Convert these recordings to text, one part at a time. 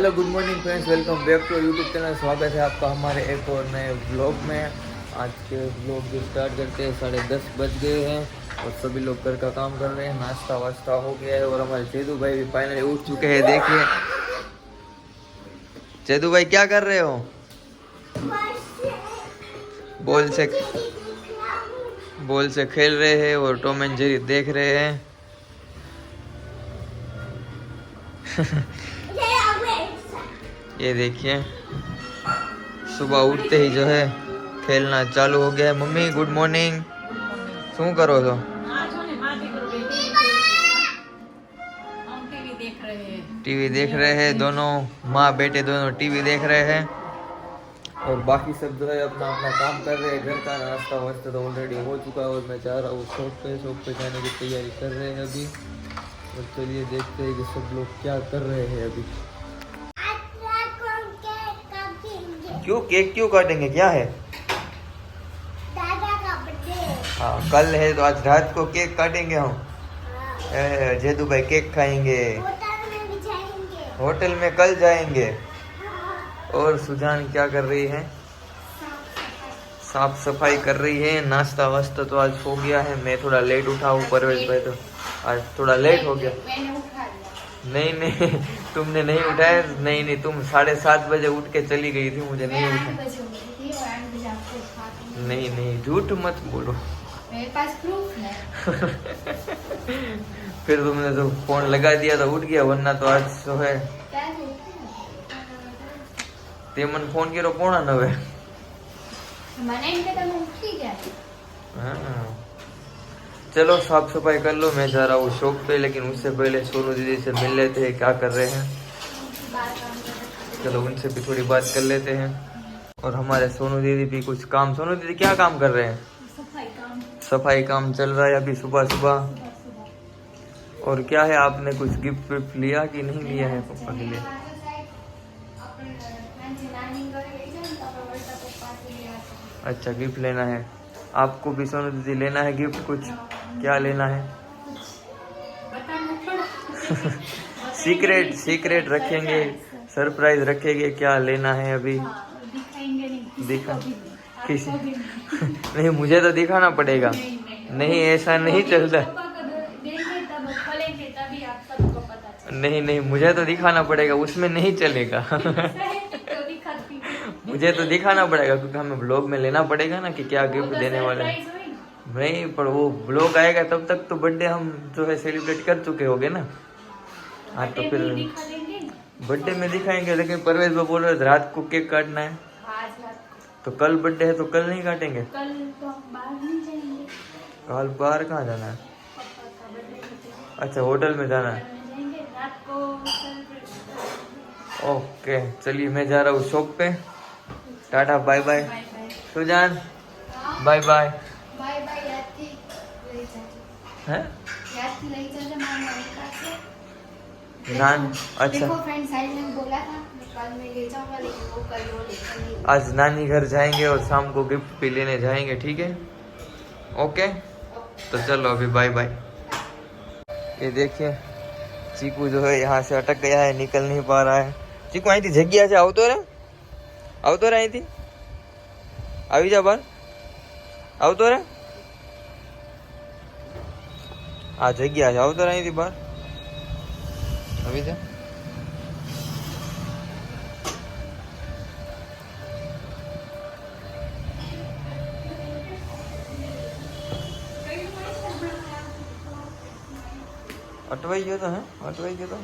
Hello good morning friends, welcome back to YouTube channel. स्वागत है आपका हमारे एक और नए ब्लॉग में। आज के ब्लॉग जो स्टार्ट करते हैं 10:30 बज गए हैं और सभी लोग घर का काम कर रहे हैं। नाश्ता वास्ता हो गया है और हमारे चेदू भाई भी फाइनली उठ चुके हैं। देखिए चेदू भाई क्या कर रहे हो? बॉल से खेल रहे हैं और टॉम एंड जेरी देख रहे हैं। ये देखिए सुबह उठते ही जो है खेलना चालू हो गया है। Mummy good morning. શું કરો છો? टीवी देख रहे हैं दोनों माँ बेटे, दोनों टीवी देख रहे हैं और बाकी सब जो है अपना अपना काम कर रहे हैं। घर का नाश्ता वास्ता तो ऑलरेडी हो चुका है और मैं जा रहा हूँ शॉप पे जाने की तैयारी कर रहे हैं अभी। और चलिए देखते हैं कि सब लोग क्या कर रहे हैं अभी। क्यों केक क्यों काटेंगे, क्या है? दादा का बर्थडे। हाँ कल है तो आज रात को केक काटेंगे हम। जेदू भाई केक खाएंगे, होटल में भी जाएंगे। होटल में कल जाएंगे। और सुजान क्या कर रही है? साफ सफाई कर रही है। नाश्ता वास्ता तो आज हो गया है। मैं थोड़ा लेट उठा हूँ, परवेज भाई तो आज थोड़ा लेट हो गया। मैंने उठा लिया। नहीं तुमने नहीं उठाया। नहीं तुम 7:30 बजे उठ के चली गई थी, मुझे नहीं उठा। नहीं झूठ मत बोलो, मेरे पास प्रूफ है। फिर तुमने तो फोन लगा दिया तो उठ गया, वरना तो आज तो है। ते मन फोन करो 8:45। हाँ चलो साफ सफाई कर लो, मैं जा रहा हूँ शॉप पे। लेकिन उससे पहले सोनू दीदी से मिल लेते हैं, क्या कर रहे हैं। चलो उनसे भी थोड़ी बात कर लेते हैं। और हमारे सोनू दीदी भी कुछ काम, सोनू दीदी क्या काम कर रहे हैं? सफाई काम चल रहा है अभी सुबह सुबह। और क्या है, आपने कुछ गिफ्ट विफ्ट लिया कि नहीं लिया है पापा के लिए? अच्छा गिफ्ट लेना है आपको भी सोनू दीदी, लेना है गिफ्ट कुछ? क्या लेना है? सीक्रेट रखेंगे, सरप्राइज रखेंगे। क्या लेना है अभी? दिखा किसी नहीं, मुझे तो दिखाना पड़ेगा। नहीं ऐसा नहीं चलता। नहीं मुझे तो दिखाना पड़ेगा, उसमें नहीं चलेगा। मुझे तो दिखाना पड़ेगा क्योंकि हमें ब्लॉग में लेना पड़ेगा ना कि क्या गिफ्ट देने वाले हैं। नहीं पर वो ब्लॉग आएगा तब तक तो बर्थडे हम जो है सेलिब्रेट कर चुके होंगे ना। हाँ तो फिर बर्थडे में दिखाएंगे। लेकिन परवेज वो बोल रहे थे रात को केक काटना है, तो कल बर्थडे है तो कल नहीं काटेंगे। कल तो हम बाहर नहीं जाएंगे। कल बाहर कहाँ जाना है? अच्छा होटल में जाना है। रात को ओके चलिए मैं जा रहा हूँ शॉप पे। Tata bye bye. Sujan bye bye. Bye bye. हैं ले जाते मामा से। नान अच्छा देखो फ्रेंड साइड में बोला था कल मैं ले जाऊंगा, लेकिन वो कल वो लेकर आज नानी घर जाएंगे और शाम को गिफ्ट भी लेने जाएंगे, ठीक है? ओके तो चलो अभी बाय बाय। ये देखिए चीकू जो है यहाँ से अटक गया है, निकल नहीं पा रहा है। चीकू आई थी जग्या से आवतो रे आई थी, આવી જા બાર, આવતો રે। આ જગ્યા છે, આવતો રે અહીંથી બહાર, આવી જા। અટવાઈ ગયો તો, હે અટવાઈ ગયો તો।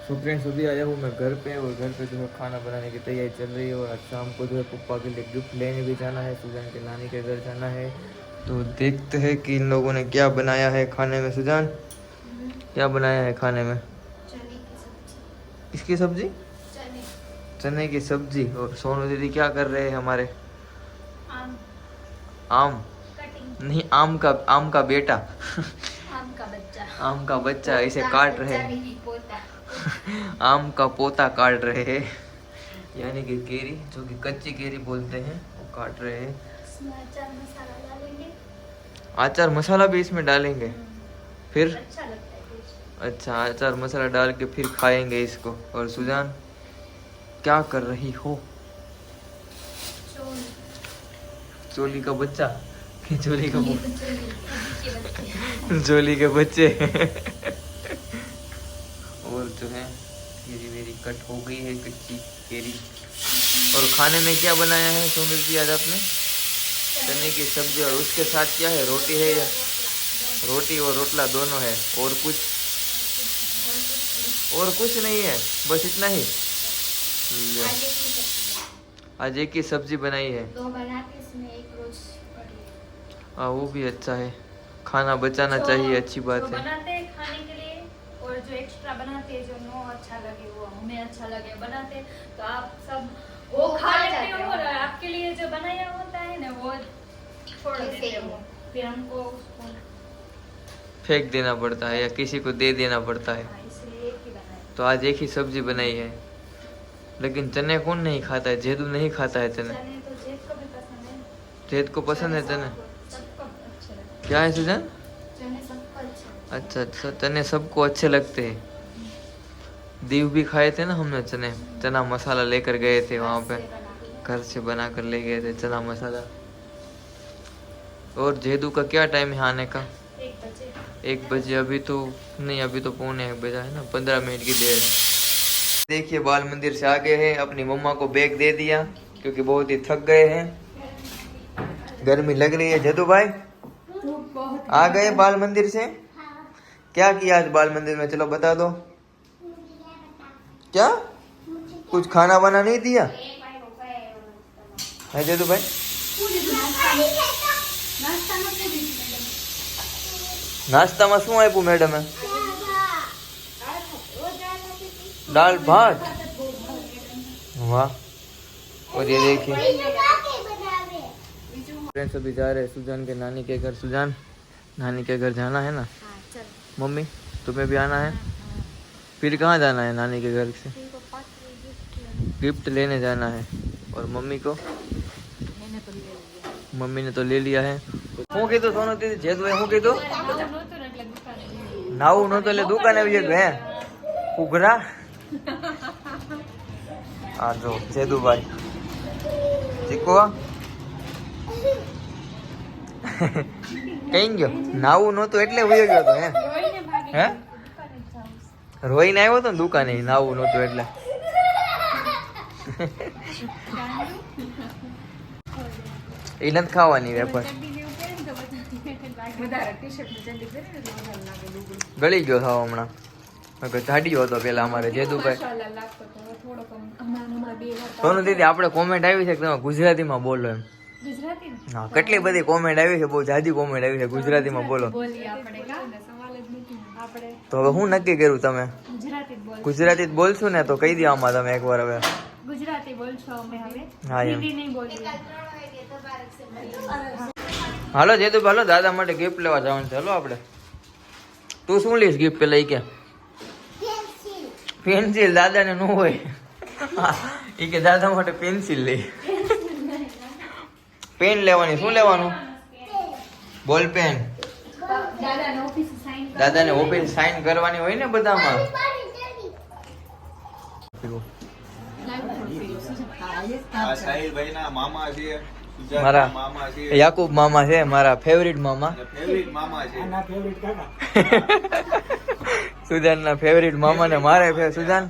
तो फ्रेंड्स अभी आया हूँ मैं घर पे और घर पे जो है खाना बनाने की तैयारी चल रही है। और आज शाम को जो है पप्पा के लिए गिफ्ट लेने भी जाना है, सुजान के नानी के घर जाना है। तो देखते हैं कि इन लोगों ने क्या बनाया है खाने में। सुजान क्या बनाया है खाने में? किसकी सब्जी? चने की सब्जी। और सोनू दीदी क्या कर रहे हैं हमारे? आम नहीं, आम का बेटा। आम का बच्चा इसे काट रहे हैं। आम का पोता काट रहे हैं, यानी कि केरी, जो कि कच्ची केरी बोलते हैं, वो काट रहे हैं। इसमें अचार मसाला डालेंगे। अचार मसाला भी इसमें डालेंगे फिर? अच्छा लगता है टेस्ट। अच्छा, अचार मसाला डाल के फिर खाएंगे इसको। और सुजान क्या कर रही हो? चोली का बच्चा कि चोली का चोली के बच्चे। और जो है केरी वेरी कट हो गई है, कच्ची केरी। और खाने में क्या बनाया है सोमिल जी आज आपने? चने की सब्जी, और उसके साथ क्या है? रोटी है या? रोटी और रोटला दोनों है। और कुछ नहीं है, बस इतना ही। आज एक ही सब्जी बनाई है। दो बनाते इसमें एक रोज करी। हाँ, वो भी अच्छा है, खाना बचाना चाहिए, अच्छी बात जो है। बनाते हैं खाने के लिए और जो एक्स्ट्रा बनाते हैं, जो नो अच्छा लगे वो हमें अच्छा लगे बनाते, तो आप सब वो खा लेते हो, और आपके लिए जो बनाया होता है ना वो छोड़ देते हो, फिर हमको उसको फेंक देना पड़ता है या किसी को दे देना पड़ता है। इसलिए एक ही बनाए। तो आज एक ही सब्जी बनाई है, लेकिन चने कौन नहीं खाता है? जेदू नहीं खाता है चने। चने तो जेद को भी पसंद है। जेद को पसंद है चने? सबको अच्छे लगते हैं। क्या है सुजन? चने सबको अच्छा। अच्छा अच्छा, चने सबको अच्छे लगते हैं। दीव भी खाए थे ना हमने चने, चना मसाला लेकर गए थे वहाँ पे, घर से बना कर ले गए थे चना मसाला। और जेदू का क्या टाइम है आने का? 1 बजे। 1 बजे। अभी तो नहीं, अभी तो 1:45 बजा है ना, 15 मिनट की देर है। देखिए बाल मंदिर से आ गए हैं, अपनी मम्मा को बैग दे दिया क्योंकि बहुत ही थक गए हैं, गर्मी लग रही है। जदू भाई आ गए बाल मंदिर से? क्या किया आज बाल मंदिर में? चलो बता दो। क्या कुछ खाना बना नहीं दिया है जदू भाई? नाश्ताમાં શું આપ્યું મેડમે? दाल भात। वाह। और ये देखिए फ्रेंड्स, अभी जा रहे हैं सुजान के नानी के घर। सुजान, नानी के घर जाना है ना? हाँ चल। मम्मी तुम्हें भी आना है? फिर कहाँ जाना है नानी के घर से? गिफ्ट लेने जाना है। और मम्मी को? मम्मी ने तो ले लिया है। હું કીધું સોનુ દીદી? જેદુએ હું કીધું? નાવું નહોતું એટલે દુકાને આવી ગયો હે ઉઘરા. આ જો જેદુભાઈ ચીકુ કઈ ગયો? નાવું નહોતું એટલે વયો ગયો તો હે? હે રોઈને આવ્યો તો ને દુકાને, નાવું નહોતું એટલે. એ નથી ખાવાની વેફર, ગળી ગયો થાવ હમણાં. જાડીયો હતો પેલા અમારે જેદુભાઈ. સોનુ દીદી આપણે કોમેન્ટ આવી છે કે તમે ગુજરાતીમાં બોલો એમ. હા, કેટલી બધી કોમેન્ટ આવી છે, બહુ જાજી કોમેન્ટ આવી છે ગુજરાતીમાં બોલો. તો હવે હું નક્કી કર્યું તમે ગુજરાતી જ બોલશું ને? તો કહી દો આમાં તમે એકવાર હવે. ગુજરાતી બોલશો અમે હવે, હા એમ. હિન્દી નહીં બોલીએ. હાલો જેદુ, હાલો દાદા માટે ગિફ્ટ લેવા જવાનું છે. હાલો આપણે. તું શું લઈશ ગિફ્ટ પેલા? એ કે પેન્સિલ. દાદાને ન હોય. એ કે દાદા માટે પેન્સિલ લઈ. પેન લેવાની. શું લેવાનું? બોલ પેન. દાદાને ઓફિસ સાઈન કરવાની હોય ને બધામાં. મારા યાકુબ મામા છે, મારા ફેવરિટ મામા. સુજાન ના ફેવરિટ મામા ને મારે સુજાન.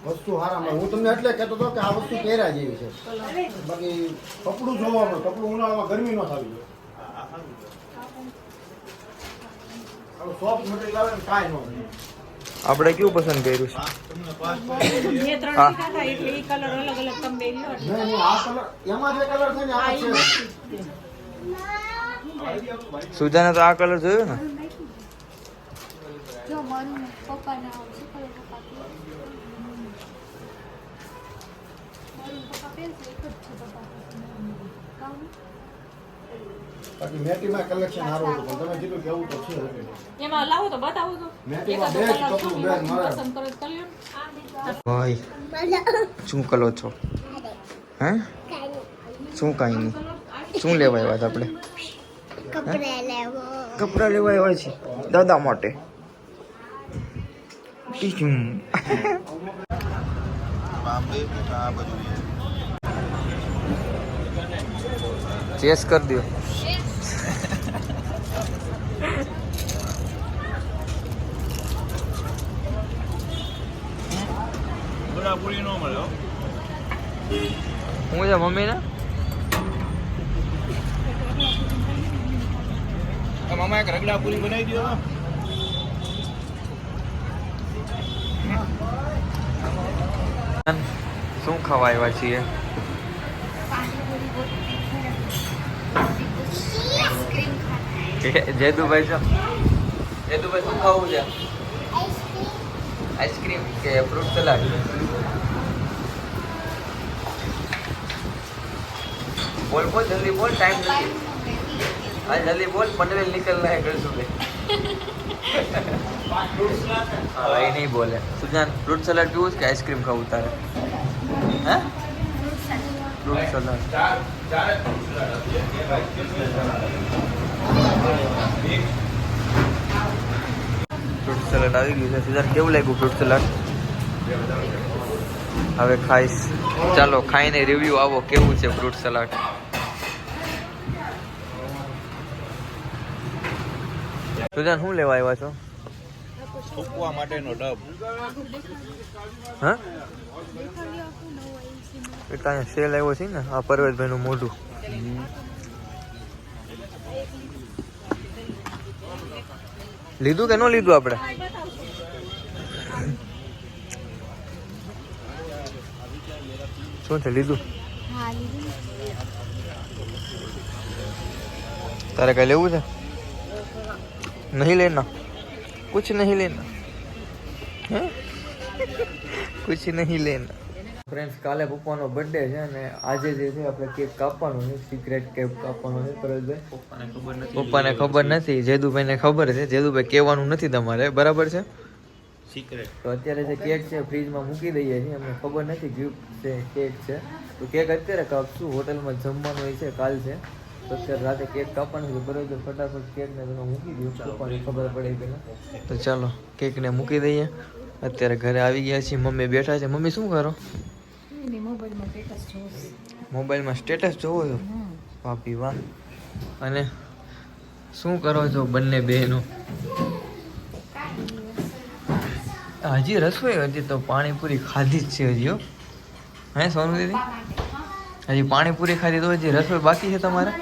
વસ્તુ હારામાં હું તમને એટલે કહેતો હતો કે આ વસ્તુ પહેર્યા જેવી છે, બાકી કપડું જોવા મળે. કપડું ઉનાળામાં ગરમી ન થવી જોઈએ. સોફ્ટ મટીરિયલ આવે ને કાંઈ ન હોય. આપણે કેવું પસંદ કર્યું છે? હા. નહીં આ કલર એમાં જે કલર છે ને આ છે. સુજાને તો આ કલર જોયો ને? જો મારું પપ્પાના શું કરે પપ્પા કે મારું પપ્પા પહેરશે એક જ છે પપ્પા. બાકી મેટીમાં કલેક્શન સારું હતું પણ તમે કીધું કે એવું તો છે એમાં લાવો તો બતાવો તો મેટીમાં બે જ કપડું બેન મારે પસંદ કરો તો કરી લો ભાઈ શું કરો છો હે શું કાંઈ નહીં શું લેવા આવ્યા હતા આપણે કપડાં લેવા આવ્યા છે દાદા માટે ચેસ કરી દો પૂરી નો મળ્યો હું છે મમ્મી ને મામા એક રગડા પૂરી બનાવી દો શું ખાવા આવ્યા છીએ જેદુભાઈ છો જેદુભાઈ શું ખાવું છે આઈસ્ક્રીમ કે ફ્રૂટ સલાડ बोल बोल जल्दी बोल टाइम नहीं हाँ जल्दी बोल पनवेल निकलना है घर सुबह हाँ ये नहीं बोले सुजान फ्रूट सलाड पीऊँ कि आइसक्रीम खाऊँ तारे हैं फ्रूट सलाड फ्रूट सलाड આવી ગયું છે સુજાન કેવું લાગ્યું ફ્રૂટ સલાડ હવે ખાઈશ ચાલો ખાઈને રિવ્યુ આવો કેવું છે ફ્રૂટ સલાડ સુજાન શું લેવા આવ્યા છો ફૂંકવા માટેનો ડબ હા એટલે સેલ આવ્યો છે ને આ પર્વતભાઈનું મોઢું લીધું કે ન લીધું આપણે શું છે લીધું તારે કઈ લેવું છે नहीं लेना कुछ नहीं लेना हैं कुछ नहीं लेना ફ્રેન્ડ્સ કાલે પપ્પાનો બર્થડે છે અને આજે જે છે આપણે કેક કાપવાનો છે સિક્રેટ કેક કાપવાનો છે પરેશભાઈ પપ્પાને ખબર નથી જેદુભાઈને ખબર છે જેદુભાઈ કહેવાનું નથી તમારે બરાબર છે સિક્રેટ તો અત્યારે જે કેક છે ફ્રીજમાં મૂકી દઈએ છીએ અમને ખબર નથી ગિફ્ટ છે કેક છે તો કેક અત્યારે કાપશું હોટલમાં જમવાનું હોય છે કાલ છે તો અત્યારે રાતે કેક કાપવાનું છે બરાબર ફટાફટ કેકને તમે મૂકી દો પપ્પાને ખબર પડે પહેલાં તો ચાલો કેકને મૂકી દઈએ અત્યારે ઘરે આવી ગયા છીએ મમ્મી બેઠા છે મમ્મી શું કરો મોબાઈલમાં સ્ટેટસ જોવો છો ભાભી વાહ અને શું કરો છો બંને બહેનો હજી રસોઈ હજી તો પાણીપુરી ખાધી જ છે હજી હો હે સોનુ દીદી હજી પાણીપુરી ખાધી તો હજી રસોઈ બાકી છે તમારે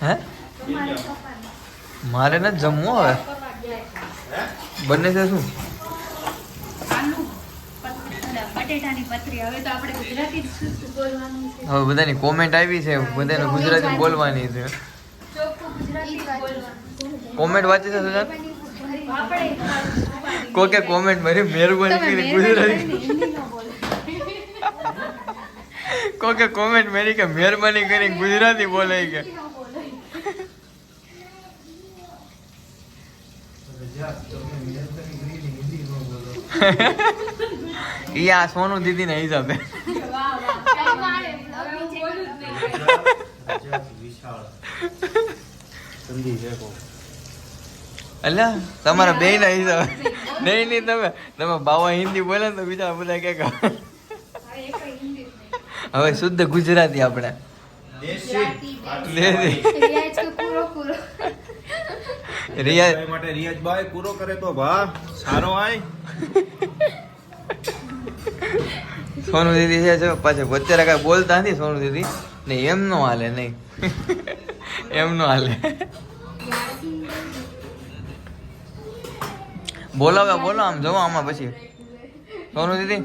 હે મારે નથી જમવું હવે બંને છે શું હવે બધાની કોમેન્ટ આવી છે બધાને ગુજરાતી બોલવાની છે કોમેન્ટ વાંચી છે સુજાન કોકે કોમેન્ટ મારી મહેરબાની કરી ગુજરાતી કોકે કોમેન્ટ મારી કે મહેરબાની કરી ગુજરાતી બોલે કે ઈ આ સોનુ દીદી ને હિસાબે અલ્યા તમારા બે ના હિસાબે નહીં તમે બાવા હિન્દી બોલે ને તો બીજા બધા કે હવે શુદ્ધ ગુજરાતી આપણે રિયાજ માટે રિયાજ ભાઈ પૂરો કરે તો ભા સારો આય સોનુ દીદી છે જો પાછળ અત્યારે કઈ બોલતા નથી સોનુ દીદી નહીં એમ નો હાલે નહીં એમ નો હાલે બોલો આમ જોવો આમાં પછી સોનુ દીદી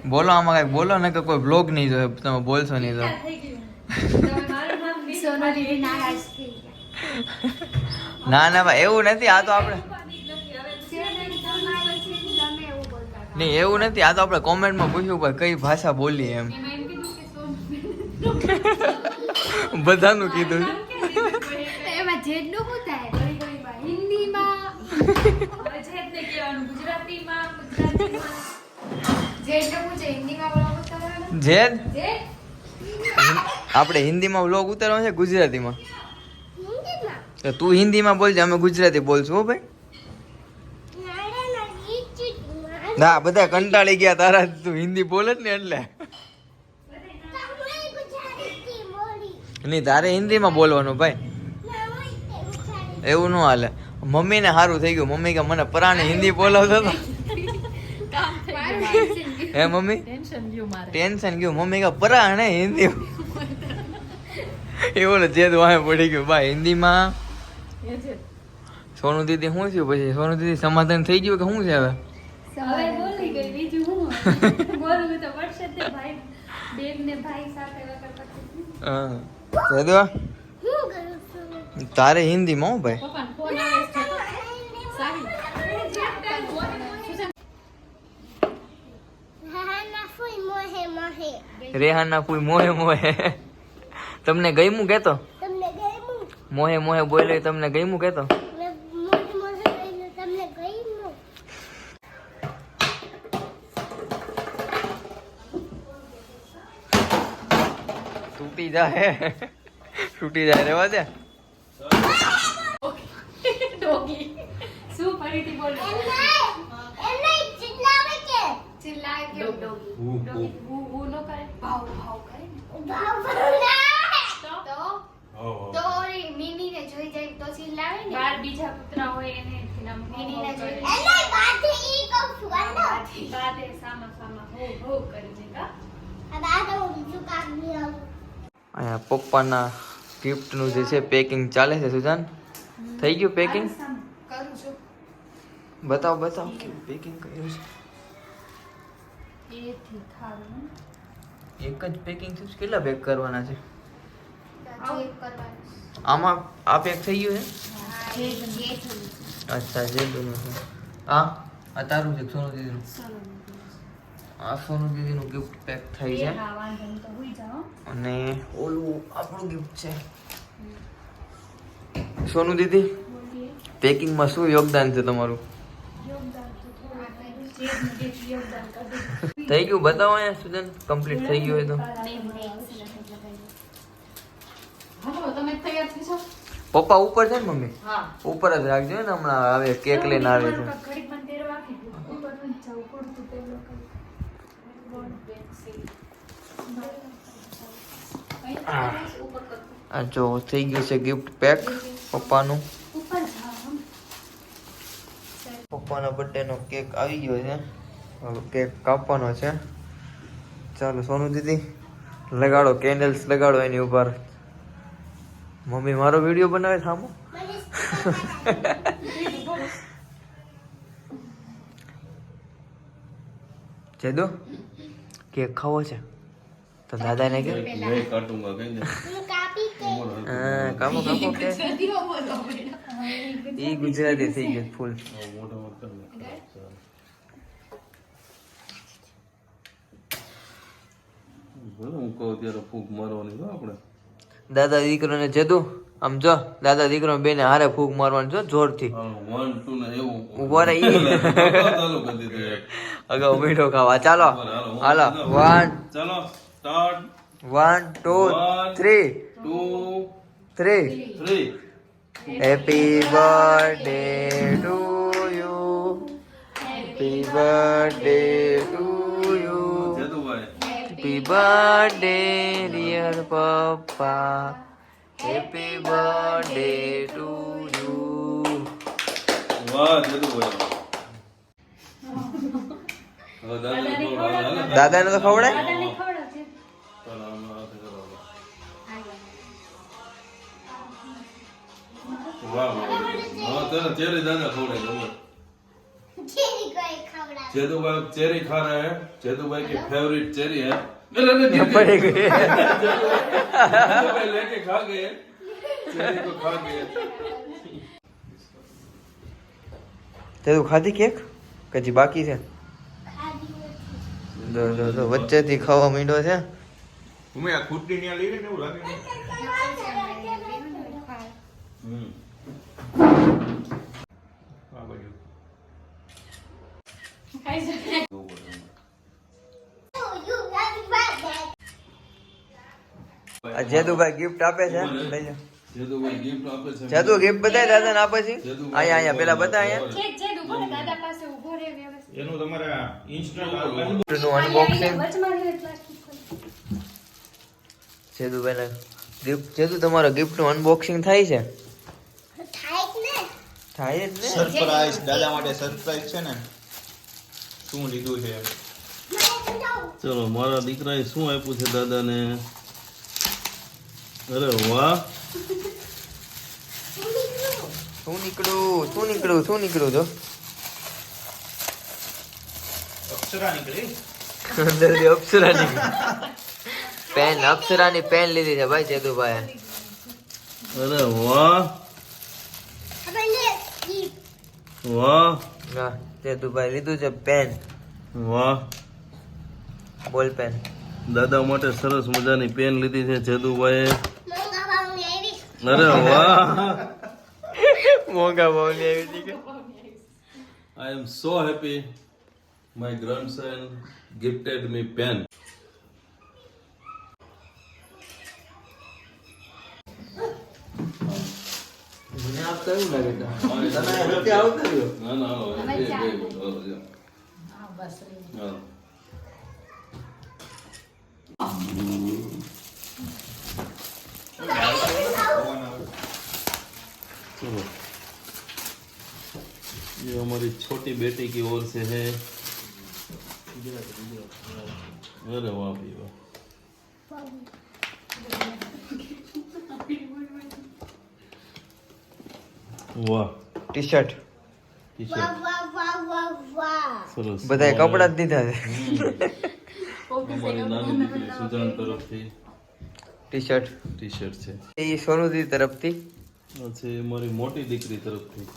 બોલો આમાં કઈક બોલો ને કે કોઈ બ્લોગ નહીં જોયો તમે બોલશો નહીં તો ના ભાઈ એવું નથી આ તો આપણે નહીં એવું નથી આ તો આપણે કોમેન્ટમાં પૂછ્યું ભાઈ કઈ ભાષા બોલીએ એમ બધાનું કીધું એમાં જેટલું શું થાય ઘડી ઘડીમાં હિન્દીમાં હવે જેટને કહેવાનું ગુજરાતીમાં જેટલું પૂછે હિન્દીમાં બોલવાનું કરવાનું જેદ જે આપણે હિન્દીમાં વ્લોગ ઉતારવાનો છે ગુજરાતીમાં તો તું હિન્દીમાં બોલજે અમે ગુજરાતી બોલશું હો ભાઈ ના બધા કંટાળી ગયા તારા તું હિન્દી બોલે જ ને એટલે નહીં તારે હિન્દીમાં બોલવાનું ભાઈ એવું ન હાલે મમ્મીને સારું થઈ ગયું મમ્મી કે મને પરાણે હિન્દી બોલાવતો હતો હે મમ્મી ટેન્શન ગયું મારે ટેન્શન ગયું મમ્મી કે પરાણે હિન્દી એવું જેદ વાહે પડી ગયું ભાઈ હિન્દીમાં એ છે સોનુ દીદી શું થયું પછી સોનુ દીદી સમાધાન થઈ ગયું કે શું છે હવે હવે બોલી ગઈ બીજું હું બોલવું તો પડશે જ તે ભાઈ બેન ને ભાઈ સાથે વગર પછી હા જેદવા તારે હિન્દીમાં હું ભાઈ પપ્પાનો ફોન આવે છે સાવી રેહાના ફૂલ મોહે મોહે તમને ગઈમું કેતો મોહે મોહે બોલે તમને ગઈમું કેતો તૂટી જાય તૂટી જાય રેવા દે ડોગી શું ફરીથી બોલ ચિલ્લાય કે ડોગી હું નો કરે ભાવ ભાવ કરે તો તો ઓરી મિની ને જોઈ જાય તો ચિલ્લાવે ને બાર બીજા કૂતરા હોય એને મિની ને જોઈ બાદે સામા સામા હો કરી દે કા અહીંયા પપ્પાના ગિફ્ટનું જે છે પેકિંગ ચાલે છે સુજાન થઈ ગયું પેકિંગ કરું છું બતાવો બતાવો કેવું પેકિંગ કર્યું છે એથી ખાવાનું એક જ પેકિંગ છે કેટલા પેક કરવાના છે ચેક કરવાનું આમાં આ પેક થઈ ગયું છે જે થયું અચ્છા જે દોનું છે આ તારું છે સોનુ દીદીનું આ સોનુ દીદીનું ગિફ્ટ પેક થઈ છે હા વાંધો નહીં તો હુઈ જાઓ અને ઓલું આપણું ગિફ્ટ છે સોનુ દીદી પેકિંગમાં શું યોગદાન છે તમારું યોગદાન તો થોડું જેટલું જેટલું યોગદાન કરી થઈ ગયું બતાવો અહીંયા સુજન કમ્પ્લીટ થઈ ગયું હોય તો હાલો તમે તૈયાર થઈ જાઓ પપ્પા ઉપર છે ને મમ્મી હા ઉપર જ રાખજો ને હમણાં આવે કેક લઈને આવે છે ઘડીક મને તેર વાગી ગયું ઉપર નથી જવું પડતું તે લોકો આ જો થઈ ગયું છે ગિફ્ટ પેક પપ્પાનું ઉપર જાઓ પપ્પાના બર્થડે નો કેક આવી ગયો છે હવે કેક કાપવાનો છે ચાલો સોનુ દીદી લગાડો કેન્ડલ્સ લગાડો એની ઉપર મમ્મી મારો વિડીયો બનાવે સામો જેદો કેક ખાવો છે તો દાદાને કે मैं काटूंगा कहीं હા કામો કામો કે ઈ ગુજરાતી થઈ ગયું ફૂલ मोटा मत करना બોલો હું કહું ત્યારે ફૂંક મારવાની છે આપણે દાદા દીકરોને જેદુ આમ જો દાદા દીકરો બેને હારે ફૂંક મારવાનું છો જોરથી 1 2 ને એવું ઉભો રહી ચાલુ કરી દીધું એક. અગાઉ મીઠો ખાવા ચાલો હાલો 1 ચાલો start 1 2 3 2 3 3 happy birthday to you happy birthday to you જદુભાઈ હેપી બર્થડે ડિયર પપ્પા હેપી બર્થડે ટુ યુ વાહ જદુભાઈ હવે દાદાને ખવડાવો. દાદાને તો ખવડાય દાદાને ખવડાવજે. ચાલો, આમાં હાથે કરો. વાહ વાહ હા तेरा चेरी दादा खवड़ाए दो जेदू भाई चेरी खा रहे हैं जेदू भाई की फेवरेट चेरी है नहीं पड़ गई जेदू भाई लेके खा गए चेरी को खा गए તે તું ખાધી કેક કે હજી બાકી છે જો જો જો વચ્ચેથી ખાવા માંડ્યો છે ઉમે આ ખૂટની ન્યા લઈ લે ને એવું લાગે ને. હમ. આ બાજુ. ખાઈ શકે. જોવું પડે. આ જેદુભાઈ ગિફ્ટ આપે છે લઈ લો જેદુભાઈ gift આપે છે. જેદુ ગિફ્ટ બતાય દાદા ને આપે છે જેદુભાઈ અહીંયા પેલા બતા અહીંયા છે જે ઉભો રહે દાદા પાસે ઉભો રહે વ્યવસ્થિત એનું તમારે ઇન્સ્ટન્ટ નું અનબોક્સિંગ વચમાં રહે પ્લાસ્ટિક જેદુભાઈ ને ગિફ્ટ જેદુ તમારો ગિફ્ટ નું અનબોક્સિંગ થાય છે થાય જ ને સરપ્રાઈઝ દાદા માટે સરપ્રાઈઝ છે ને શું લીધું છે ચલો મારા દીકરાએ શું આપ્યું છે દાદાને અરે વાહ શું નીકળ્યું જો અક્ષરા નીકળી અંદરથી અપ્સરા નીકળી પેન અપ્સરાની પેન લીધી છે ભાઈ જેદુભાઈ અરે વાહ વાહ હા જેદુભાઈ લીધું છે પેન વાહ બોલ પેન દાદા માટે સરસ મજાની પેન લીધી છે જેદુભાઈએ અરે વાહ મોંઘા ભાવની આવી હતી કે I am so happy my grandson gifted me pen. મને આપતા એવું લાગે તો તને હત્યા આવતું રહ્યું ના ના હવે બે ચાલ. હા બસ હા चलो ये हमारी छोटी बेटी की ओर से है अरे वाह भाई वाह वाह ટી શર્ટ टी शर्ट सरस બધાય કપડા જ દીધા છે हमारी नानी दीकरी सुजान तरफથી ટી શર્ટ ટી શર્ટ છે એ સોનુજી તરફથી આ છે મારી મોટી દીકરી તરફથી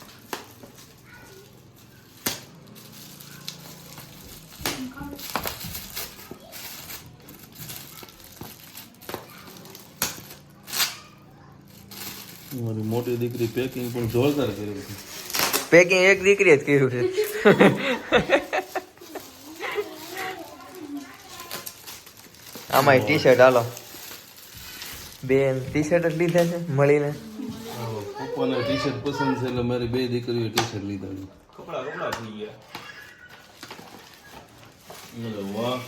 મારી મોટી દીકરી પેકિંગ પણ જોરદાર કર્યું છે પેકિંગ એક દીકરીએ જ કર્યું છે આમાં ટી શર્ટ હાલો બેન ટી શર્ટ જ લીધા છે મળીને પપ્પાને ટી શર્ટ પસંદ છે એટલે મારી બે દીકરીઓ ટી શર્ટ લીધા છે કપડા થઈ ગયા અરે વાહ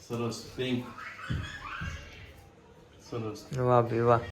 સરસ પિંક સરસ વાહ ભાઈ વાહ